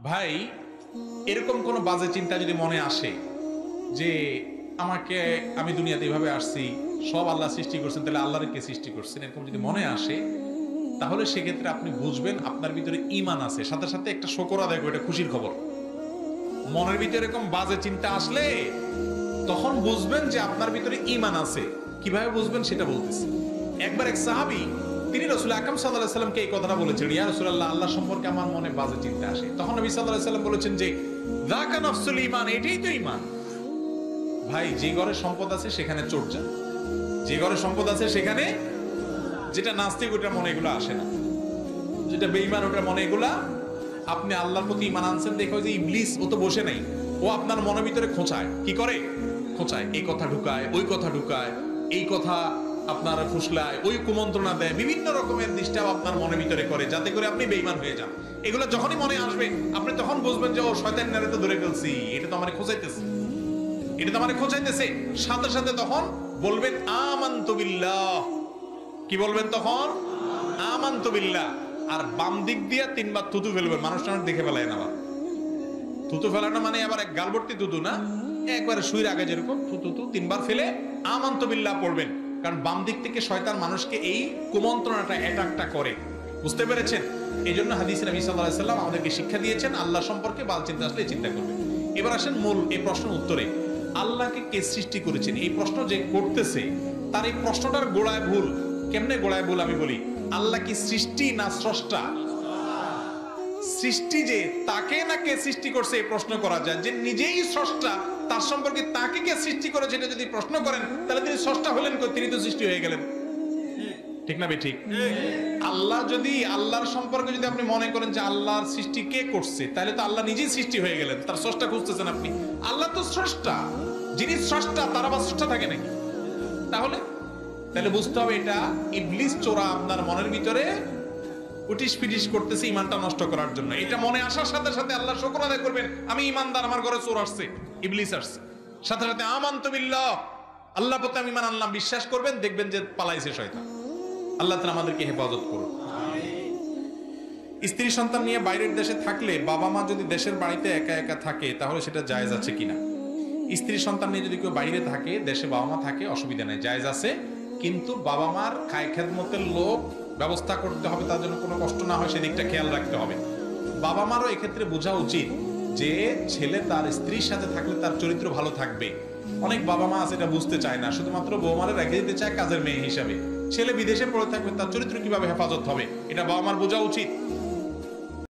ভাই, এরকম কোনো বাজে চিন্তা যদি মনে আসে যে আমি দুনিয়াতে এইভাবে আসছি, সব আল্লাহ সৃষ্টি করছেন, তাহলে আল্লাহর কে সৃষ্টি করছেন, এরকম যদি মনে আসে, তাহলে সেক্ষেত্রে আপনি বুঝবেন আপনার ভিতরে ঈমান আছে। সাথে সাথে একটা শুকর আদায় করবে, এটা খুশির খবর। মনের ভিতরে এরকম বাজে চিন্তা আসলে তখন বুঝবেন যে আপনার ভিতরে ঈমান আছে। কিভাবে বুঝবেন সেটা বলতেছি। একবার এক সাহাবী, তিনি রাসূল আকরাম সাল্লাল্লাহু আলাইহি ওয়াসাল্লামকে এই কথাটা বলেছেন, ইয়া রাসূলুল্লাহ, আল্লাহ সম্পর্কে আমার মনে বাজে চিন্তা আসে। তখন নবী সাল্লাল্লাহু আলাইহি ওয়াসাল্লাম বলেছেন যে যাকা নাফসুল ঈমান, এটাই তো ঈমান। ভাই, যে ঘরে সম্পদ আছে সেখানে চোর যায়, যে ঘরে সম্পদ আছে সেখানে, যেটা নাস্তিক ওটার মনে এগুলো আসে না, যেটা বেঈমান ওটার মনে এগুলা। আপনি আল্লাহর প্রতি ঈমান আনছেন দেখো, যে ইবলিস ও তো বসে নাই, ও আপনার মনের ভিতরে খোঁচায়। কি করে? খোঁচায়, এই কথা ঢুকায়, ওই কথা ঢুকায়, এই কথা আপনার ফুসলায়, ওই কুমন্ত্রণা দেয়, বিভিন্ন রকমের ডিস্টার্ব আপনার মনের ভিতরে করে, যাতে করে আপনি বেঈমান হয়ে যান। এগুলো যখনই মনে আসবে আপনি তখন বুঝবেন যে ও শয়তান নারে তো ধরে ফেলছি, এটা তো আমারে খোঁচাইতেছে, এটা তো আমারে খোঁচাইতেছে। সাথে সাথে তখন বলবেন আমানতু বিল্লাহ। কি বলবেন তখন? আমানতু বিল্লাহ। আর বাম দিক দিয়ে তিনবার থুতু ফেলবেন, মানুষ দেখে ফেলায় না। থুতু ফেলানো মানে আবার এক গালভর্তি থুতু না, একবারে শুইর আগে যেরকম থুতু তিনবার ফেলে আমানতু বিল্লাহ পড়বেন। কারণ বাম দিক থেকে শয়তান মানুষকে এই কুমন্ত্রণাটা অ্যাটাকটা করে। বুঝতে পেরেছেন? এই জন্য হাদিসে নবী সাল্লাল্লাহু আলাইহি ওয়াসাল্লাম আমাদেরকে শিক্ষা দিয়েছেন আল্লাহ সম্পর্কে বাল চিন্তা আসলে চিন্তা করবেন। এবার আসেন মূল এই প্রশ্নের উত্তরে। আল্লাহকে কে সৃষ্টি করেছেন, এই প্রশ্ন যে করতেছে তার এই প্রশ্নটার গোড়ায় ভুল। কেমনে গোড়ায় ভুল আমি বলি। আল্লাহ কি সৃষ্টি না স্রষ্টা? সৃষ্টি যে তাকে না কে সৃষ্টি করছে এই প্রশ্ন করা যায়। যে নিজেই স্রষ্টা, তার সম্পর্কে তাকে কে সৃষ্টি করেছে এটা যদি প্রশ্ন করেন, তাহলে তিনি স্রষ্টা হলেন কই? তিনি তো সৃষ্টি হয়ে গেলেন। ঠিক না বেঠিক? আল্লাহ যদি, আল্লাহর সম্পর্কে যদি আপনি মনে করেন যে আল্লাহর সৃষ্টি কে করছে, তাহলে তো আল্লাহ নিজেই সৃষ্টি হয়ে গেলেন, তার স্রষ্টা খুঁজতেছেন আপনি। আল্লাহ তো স্রষ্টা, যিনি স্রষ্টা তার আবার স্রষ্টা থাকে নাকি? তাহলে বুঝতে হবে এটা ইবলিস চোরা আপনার মনের ভিতরে উটিস পিটিস করতেছে ঈমানটা নষ্ট করার জন্য। এটা মনে আসার সাথে সাথে আল্লাহ শুকর আদায় করবেন, আমি ঈমানদার, আমার ঘরে চোর আসছে, ইবলিস আসছে। সাথে সাথে আমানতু বিল্লাহ, আল্লাহর প্রতি আমি ঈমান আনলাম, বিশ্বাস করবেন, দেখবেন যে পালাইছে শয়তান। আল্লাহ তাআলা আমাদেরকে হেফাজত করুন। স্ত্রী সন্তান নিয়ে বাইরের দেশে থাকলে বাবা মা যদি দেশের বাড়িতে একা একা থাকে, তাহলে সেটা জায়েজ আছে কিনা? স্ত্রী সন্তান নিয়ে যদি কেউ বাইরে থাকে, দেশে বাবা মা থাকে, অসুবিধা নেই, জায়েজ আছে। কিন্তু বাবা মার খায় খেদমতের লোক ব্যবস্থা করতে হবে, তার জন্য কোনো কষ্ট না হয় সেদিকটা খেয়াল রাখতে হবে। বাবা মারও এক্ষেত্রে বোঝা উচিত যে ছেলে তার স্ত্রীর সাথে থাকলে তার চরিত্র ভালো থাকবে। অনেক বাবা মা আছে এটা বুঝতে চায় না, শুধুমাত্র বৌমারে রেখে দিতে চায় কাজের মেয়ে হিসাবে। ছেলে বিদেশে পড়ে থাকবে, তার চরিত্র কিভাবে হেফাজত হবে এটা বাবা মার বোঝা উচিত।